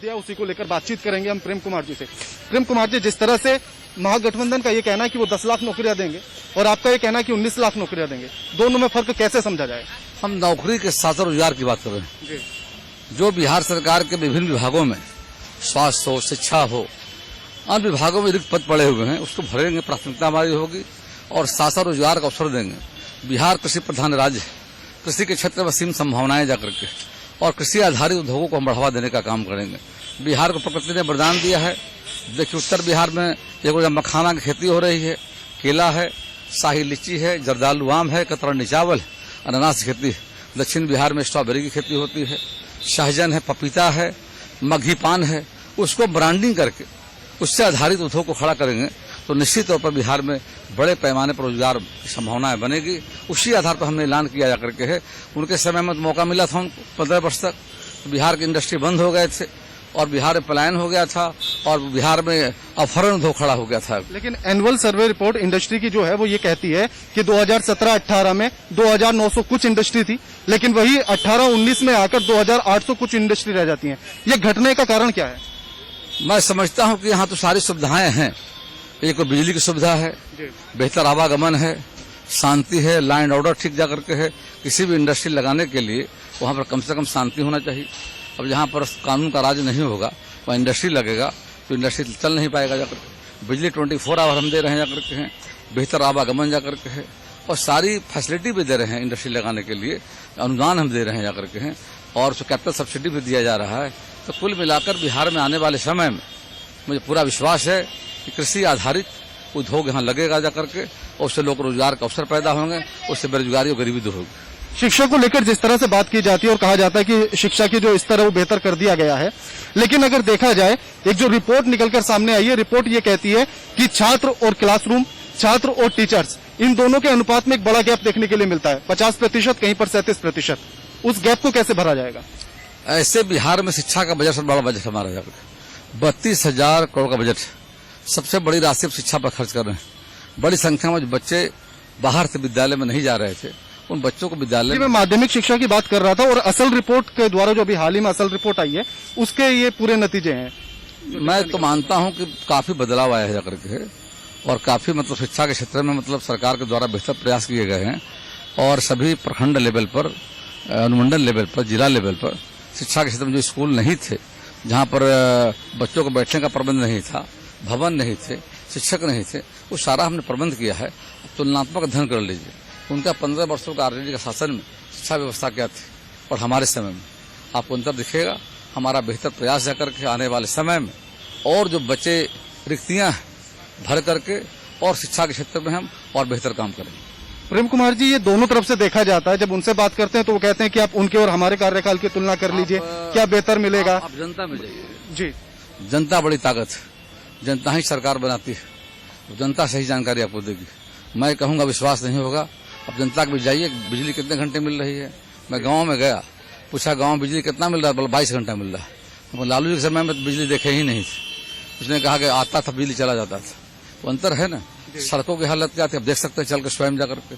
दिया, उसी को लेकर बातचीत करेंगे हम प्रेम कुमार जी से। प्रेम कुमार जी, जिस तरह से महागठबंधन का ये कहना है कि वो 10 लाख नौकरियां देंगे और आपका ये कहना है कि 19 लाख नौकरियां देंगे, दोनों में फर्क कैसे समझा जाए? हम नौकरी के साथ रोजगार की बात कर रहे हैं। जो बिहार सरकार के विभिन्न विभागों में स्वास्थ्य हो, शिक्षा हो, अन्य विभागों में रिक्त पद पड़े हुए हैं, उसको भरेंगे, प्राथमिकता हमारी होगी और साथ साथ रोजगार का अवसर देंगे। बिहार कृषि प्रधान राज्य है, कृषि के क्षेत्र में असीम संभावनाएं जाकर के और कृषि आधारित उद्योगों को हम बढ़ावा देने का काम करेंगे। बिहार को प्रकृति ने वरदान दिया है। देखिए, उत्तर बिहार में एक मखाना की खेती हो रही है, केला है, शाही लीची है, जर्दालू आम है, कतरनी चावल है, अनानास की खेती है। दक्षिण बिहार में स्ट्रॉबेरी की खेती होती है, सहजन है, पपीता है, मघी पान है। उसको ब्रांडिंग करके उससे आधारित उद्योग को खड़ा करेंगे तो निश्चित तौर पर बिहार में बड़े पैमाने पर रोजगार की संभावनाएं बनेगी। उसी आधार पर हमने ऐलान किया जाकर के है। उनके समय में मौका मिला था उनको 15 वर्ष तक, तो बिहार की इंडस्ट्री बंद हो गए थे और बिहार में पलायन हो गया था और बिहार में अपहरण उद्योग खड़ा हो गया था। लेकिन एनुअल सर्वे रिपोर्ट इंडस्ट्री की जो है वो ये कहती है कि 2017-18 में 2900 कुछ इंडस्ट्री थी, लेकिन वही 18-19 में आकर 2800 कुछ इंडस्ट्री रह जाती है। ये घटने का कारण क्या है? मैं समझता हूं कि यहाँ तो सारी सुविधाएं हैं। एक बिजली की सुविधा है, बेहतर आवागमन है, शांति है, लाइन ऑर्डर ठीक जा करके है। किसी भी इंडस्ट्री लगाने के लिए वहाँ पर कम से कम शांति होना चाहिए। अब जहाँ पर कानून का राज नहीं होगा, वहाँ इंडस्ट्री लगेगा तो इंडस्ट्री चल नहीं पाएगा जाकर। बिजली 24 आवर हम दे रहे हैं जाकर के हैं, बेहतर आवागमन जाकर के है और सारी फैसिलिटी भी दे रहे हैं इंडस्ट्री लगाने के लिए। अनुदान हम दे रहे हैं जाकर के हैं और कैपिटल सब्सिडी भी दिया जा रहा है। तो कुल मिलाकर बिहार में आने वाले समय में मुझे पूरा विश्वास है कि कृषि आधारित उद्योग यहाँ लगेगा जाकर के और उससे लोग रोजगार का अवसर पैदा होंगे, उससे बेरोजगारी और गरीबी दूर होगी। शिक्षा को लेकर जिस तरह से बात की जाती है और कहा जाता है कि शिक्षा की जो स्तर है वो बेहतर कर दिया गया है, लेकिन अगर देखा जाए एक जो रिपोर्ट निकलकर सामने आई है, रिपोर्ट ये कहती है कि छात्र और क्लासरूम, छात्र और टीचर्स, इन दोनों के अनुपात में एक बड़ा गैप देखने के लिए मिलता है। 50%, कहीं पर 37%। उस गैप को कैसे भरा जाएगा? ऐसे बिहार में शिक्षा का बजट सबसे बड़ा बजट हमारा यहाँ पे 32,000 करोड़ का बजट है। सबसे बड़ी राशि शिक्षा पर खर्च कर रहे हैं। बड़ी संख्या में जो बच्चे बाहर से विद्यालय में नहीं जा रहे थे, उन बच्चों को विद्यालय में माध्यमिक शिक्षा की बात कर रहा था और असल रिपोर्ट के द्वारा जो अभी हाल ही में असल रिपोर्ट आई है उसके ये पूरे नतीजे हैं। मैं तो मानता हूं कि काफी बदलाव आया है जाकर के और काफी मतलब शिक्षा के क्षेत्र में मतलब सरकार के द्वारा बेहतर प्रयास किए गए हैं और सभी प्रखंड लेवल पर, अनुमंडल लेवल पर, जिला लेवल पर शिक्षा के क्षेत्र में जो स्कूल नहीं थे, जहां पर बच्चों को बैठने का प्रबंध नहीं था, भवन नहीं थे, शिक्षक नहीं थे, वो सारा हमने प्रबंध किया है। तुलनात्मक अध्ययन कर लीजिए, उनका 15 वर्षों का आरजेडी का शासन में शिक्षा व्यवस्था क्या थी और हमारे समय में आपको अंतर दिखेगा। हमारा बेहतर प्रयास जाकर के आने वाले समय में और जो बचे रिक्तियां भर करके और शिक्षा के क्षेत्र में हम और बेहतर काम करेंगे। प्रेम कुमार जी, ये दोनों तरफ से देखा जाता है। जब उनसे बात करते हैं तो वो कहते हैं कि आप उनके और हमारे कार्यकाल की तुलना कर लीजिए, क्या बेहतर मिलेगा। आप जनता में जाइए जी, जनता बड़ी ताकत है, जनता ही सरकार बनाती है, जनता सही जानकारी आपको देगी। मैं कहूंगा विश्वास नहीं होगा, अब जनता के बीच जाइए, बिजली कितने घंटे मिल रही है। मैं गांव में गया, पूछा गांव बिजली कितना मिल रहा है, बोला 22 घंटा मिल रहा है। तो लालू जी के समय में तो बिजली देखे ही नहीं थी, उसने कहा कि आता था बिजली चला जाता था। तो अंतर है ना। सड़कों की हालत क्या थी, अब देख सकते हैं चल के स्वयं जाकर के।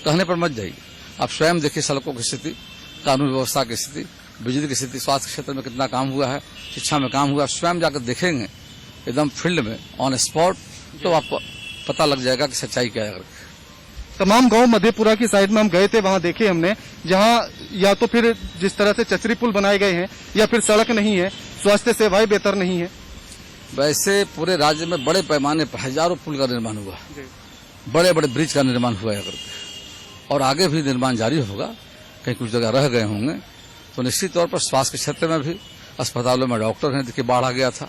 कहने पर मत जाइए, आप स्वयं देखिए सड़कों की स्थिति, कानून व्यवस्था की स्थिति, बिजली की स्थिति, स्वास्थ्य क्षेत्र में कितना काम हुआ है, शिक्षा में काम हुआ है। स्वयं जाकर देखेंगे एकदम फील्ड में ऑन स्पॉट, तो आपको पता लग जाएगा कि सच्चाई क्या है। तमाम गांव मधेपुरा की साइड में हम गए थे, वहां देखे हमने, जहां या तो फिर जिस तरह से चचरी पुल बनाए गए हैं या फिर सड़क नहीं है, स्वास्थ्य सेवाएं बेहतर नहीं है। वैसे पूरे राज्य में बड़े पैमाने पर हजारों पुल का निर्माण हुआ, बड़े बड़े ब्रिज का निर्माण हुआ है और आगे भी निर्माण जारी होगा। कहीं कुछ जगह रह गए होंगे तो निश्चित तौर पर स्वास्थ्य के क्षेत्र में भी अस्पतालों में डॉक्टर हैं। देखिए बाढ़ आ गया था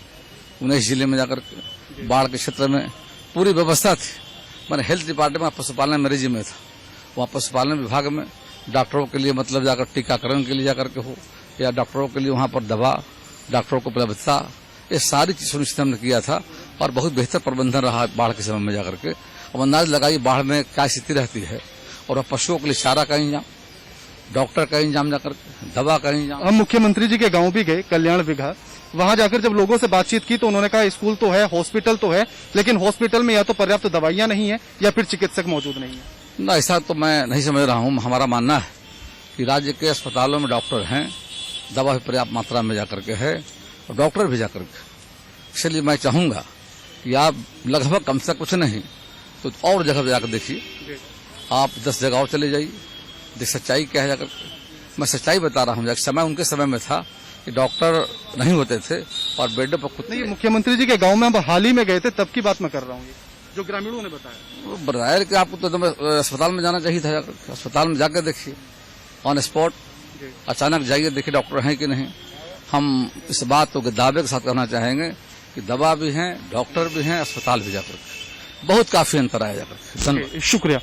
19 जिले में जाकर के, बाढ़ के क्षेत्र में पूरी व्यवस्था थी। मैंने हेल्थ डिपार्टमेंट पशुपालन मरीजी में था, वहाँ पशुपालन विभाग में डॉक्टरों के लिए मतलब जाकर टीकाकरण के लिए जाकर के हो या डॉक्टरों के लिए वहाँ पर दवा, डॉक्टरों को उपलब्धता, ये सारी चीज सुनिश्चित हमने किया था और बहुत बेहतर प्रबंधन रहा बाढ़ के समय में जाकर के। अब अंदाज लगाइए बाढ़ में क्या स्थिति रहती है और पशुओं के लिए चारा का इंतजाम, डॉक्टर का इंतजाम जाकर के, दवा का इंतजाम। हम मुख्यमंत्री जी के गांव भी गए, कल्याण विघा, वहां जाकर जब लोगों से बातचीत की तो उन्होंने कहा स्कूल तो है, हॉस्पिटल तो है, लेकिन हॉस्पिटल में या तो पर्याप्त दवाइयां नहीं है या फिर चिकित्सक मौजूद नहीं है। ना, ऐसा तो मैं नहीं समझ रहा हूँ। हमारा मानना है कि राज्य के अस्पतालों में डॉक्टर हैं, दवा भी पर्याप्त मात्रा में जाकर के है और डॉक्टर भेजा करके। इसलिए मैं चाहूंगा कि आप लगभग कम से कुछ नहीं तो और जगह जाकर देखिए, आप 10 जगह और चले जाइए, देख सच्चाई क्या है जाकर। मैं सच्चाई बता रहा हूँ, एक समय उनके समय में था कि डॉक्टर नहीं होते थे और बेड पर कुछ नहीं, ये मुख्यमंत्री जी के गांव में हम हाल ही में गए थे, तब की बात मैं कर रहा हूँ, जो ग्रामीणों ने बताया। बताया कि आपको तो अस्पताल में जाना चाहिए था, जाकर अस्पताल में जाकर देखिए ऑन स्पॉट, अचानक जाइए देखिए डॉक्टर हैं कि नहीं। हम इस बात को दावे के साथ कहना चाहेंगे कि दवा भी है, डॉक्टर भी हैं, अस्पताल भी जाकर बहुत काफी अंतर आया जाकर। धन्यवाद, शुक्रिया।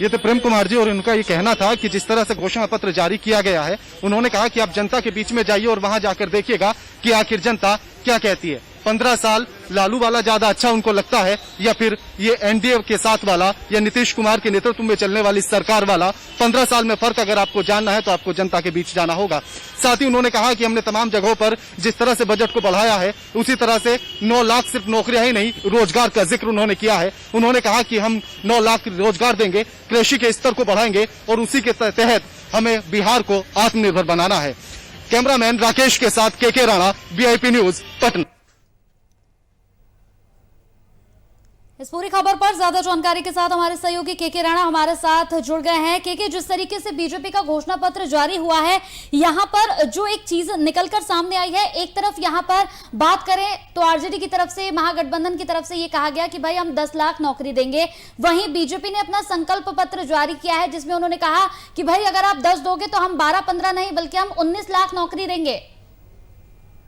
ये तो प्रेम कुमार जी और इनका ये कहना था कि जिस तरह से घोषणा पत्र जारी किया गया है, उन्होंने कहा कि आप जनता के बीच में जाइए और वहां जाकर देखिएगा कि आखिर जनता क्या कहती है। 15 साल लालू वाला ज्यादा अच्छा उनको लगता है या फिर ये एनडीए के साथ वाला या नीतीश कुमार के नेतृत्व में चलने वाली सरकार वाला। 15 साल में फर्क अगर आपको जानना है तो आपको जनता के बीच जाना होगा। साथ ही उन्होंने कहा कि हमने तमाम जगहों पर जिस तरह से बजट को बढ़ाया है, उसी तरह से 9 लाख सिर्फ नौकरियां ही नहीं, रोजगार का जिक्र उन्होंने किया है। उन्होंने कहा कि हम 9 लाख रोजगार देंगे, कृषि के स्तर को बढ़ाएंगे और उसी के तहत हमें बिहार को आत्मनिर्भर बनाना है। कैमरामैन राकेश के साथ के राणा, वीआईपी न्यूज, पटना। इस पूरी खबर पर ज्यादा जानकारी के साथ हमारे सहयोगी के राणा हमारे साथ जुड़ गए हैं। के जिस तरीके से बीजेपी का घोषणा पत्र जारी हुआ है, यहां पर जो एक चीज निकलकर सामने आई है, एक तरफ यहां पर बात करें तो आरजेडी की तरफ से, महागठबंधन की तरफ से ये कहा गया कि भाई हम 10 लाख नौकरी देंगे। वहीं बीजेपी ने अपना संकल्प पत्र जारी किया है जिसमें उन्होंने कहा कि भाई अगर आप 10 दोगे तो हम 12-15 नहीं बल्कि हम 19 लाख नौकरी देंगे।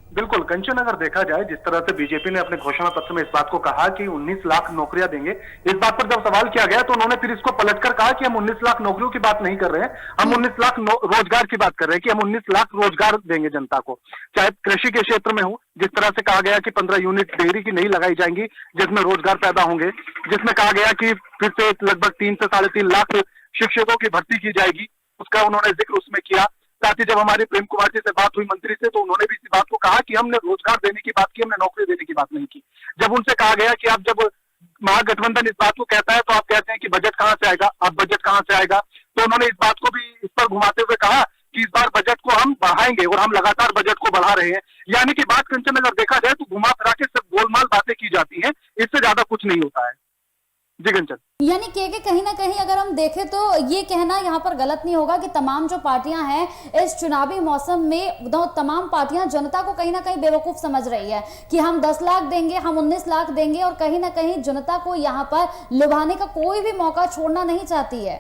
बिल्कुल कंचन, अगर देखा जाए जिस तरह से बीजेपी ने अपने घोषणा पत्र में इस बात को कहा कि 19 लाख नौकरियां देंगे, इस बात पर जब सवाल किया गया तो उन्होंने फिर इसको पलटकर कहा कि हम 19 लाख नौकरियों की बात नहीं कर रहे हैं, हम 19 लाख रोजगार की बात कर रहे हैं कि हम 19 लाख रोजगार देंगे जनता को। चाहे कृषि के क्षेत्र में हो, जिस तरह से कहा गया कि 15 यूनिट डेयरी की नहीं लगाई जाएंगी जिसमें रोजगार पैदा होंगे, जिसमें कहा गया कि फिर से लगभग 3 से 3.5 लाख शिक्षकों की भर्ती की जाएगी, उसका उन्होंने जिक्र उसमें किया। साथ ही जब हमारे प्रेम कुमार जी से बात हुई मंत्री से, तो उन्होंने भी इसी बात को कहा कि हमने रोजगार देने की बात की, हमने नौकरी देने की बात नहीं की। जब उनसे कहा गया कि आप जब महागठबंधन इस बात को कहता है तो आप कहते हैं कि बजट कहां से आएगा, अब बजट कहां से आएगा, तो उन्होंने इस बात को भी इस पर घुमाते हुए कहा कि इस बार बजट को हम बढ़ाएंगे और हम लगातार बजट को बढ़ा रहे हैं। यानी कि बात कंचन अगर देखा जाए तो घुमा फिरा के सिर्फ गोलमाल बातें की जाती हैं, इससे ज्यादा कुछ नहीं होता है। जी कंचन, यानी कि कहीं ना कहीं अगर हम देखें तो ये कहना यहाँ पर गलत नहीं होगा कि तमाम जो पार्टियां हैं इस चुनावी मौसम में, तमाम पार्टियां जनता को कहीं ना कहीं बेवकूफ समझ रही है कि हम 10 लाख देंगे, हम 19 लाख देंगे, और कहीं ना कहीं जनता को यहाँ पर लुभाने का कोई भी मौका छोड़ना नहीं चाहती है।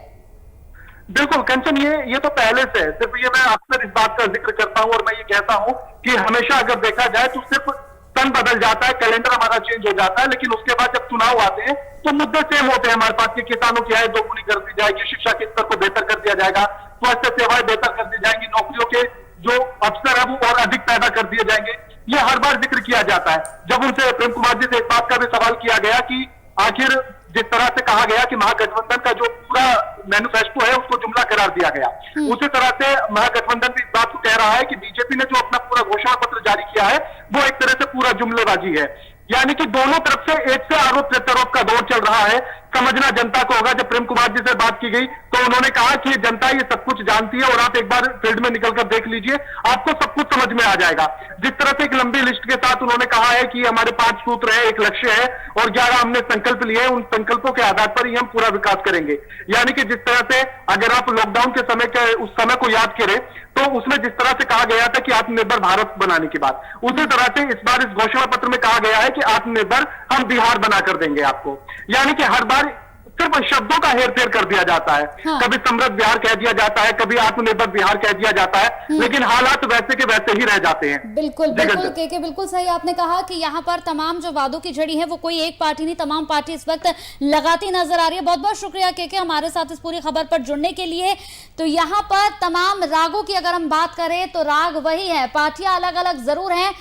बिल्कुल कंचन, ये तो पहले से है। सिर्फ ये मैं अक्सर इस बात का जिक्र करता हूं और मैं ये कहता हूं कि हमेशा अगर देखा जाए तो सिर्फ सन बदल जाता है, कैलेंडर हमारा चेंज हो जाता है, लेकिन उसके बाद जब चुनाव आते हैं तो मुद्दे सेम होते हैं हमारे पास कि किसानों की आय दोगुनी कर दी जाएगी, शिक्षा के स्तर को बेहतर कर दिया जाएगा, स्वास्थ्य सेवाएं बेहतर कर दी जाएंगी, नौकरियों के जो अवसर है वो और अधिक पैदा कर दिए जाएंगे। ये हर बार जिक्र किया जाता है। जब उनसे प्रेम कुमार जी से इस बात का भी सवाल किया गया कि आखिर जिस तरह से कहा गया कि महागठबंधन का जो पूरा मैनिफेस्टो है उसको जुमला करार दिया गया, उसी तरह से महागठबंधन भी इस बात को कह रहा है कि बीजेपी ने जो अपना पूरा घोषणा पत्र जारी किया है वो एक तरह से पूरा जुमलेबाजी है। यानी कि दोनों तरफ से एक से आरोप प्रत्यारोप का दौर चल रहा है। समझना जनता को होगा। जब प्रेम कुमार जी से बात की गई तो उन्होंने कहा कि जनता ये सब कुछ जानती है और आप एक बार फील्ड में निकलकर देख लीजिए, आपको सब कुछ समझ में आ जाएगा। जिस तरह से एक लंबी लिस्ट के साथ उन्होंने कहा है कि हमारे 5 सूत्र है, एक लक्ष्य है और 11 हमने संकल्प लिए हैं, उन संकल्पों के आधार पर ही हम पूरा विकास करेंगे। यानी कि जिस तरह से अगर आप लॉकडाउन के समय के उस समय को याद करें तो उसमें जिस तरह से कहा गया था कि आत्मनिर्भर भारत बनाने की बात, उसी तरह से इस बार इस घोषणा पत्र में कहा गया है कि आत्मनिर्भर हम बिहार बनाकर देंगे आपको। यानी कि हर बार सिर्फ शब्दों का हेर फेर कर दिया जाता है। हाँ। कभी समृद्ध बिहार कह दिया जाता है, कभी आत्मनिर्भर बिहार कह दिया जाता है, लेकिन हालात वैसे के वैसे ही रह जाते हैं। बिल्कुल बिल्कुल के बिल्कुल सही आपने कहा कि यहाँ पर तमाम जो वादों की झड़ी है वो कोई एक पार्टी नहीं, तमाम पार्टी इस वक्त लगाती नजर आ रही है। बहुत बहुत शुक्रिया के हमारे साथ इस पूरी खबर पर जुड़ने के लिए। तो यहाँ पर तमाम रागों की अगर हम बात करें तो राग वही है, पार्टियां अलग अलग जरूर हैं